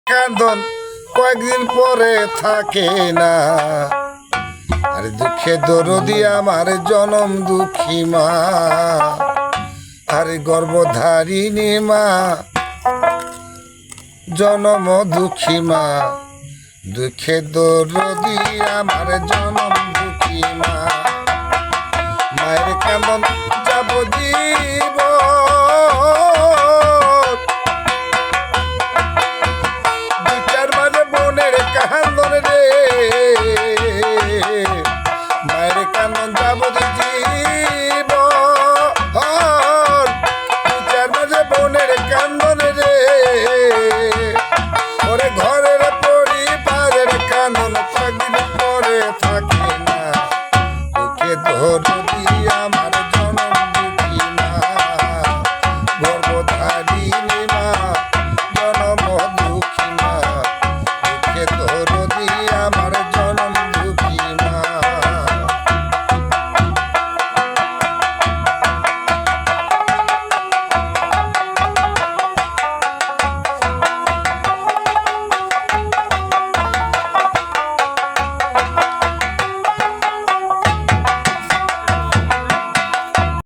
কান্দন কয়েকদিন পরে থাকে না। আর দুঃখে দরদি আমার জনম দুঃখী মা, আর গর্ভধারিণী মা জনম দুঃখী মা, দুঃখে দরদি আমার জনম দুঃখী মা। মায়ের কান্দন যাব জীব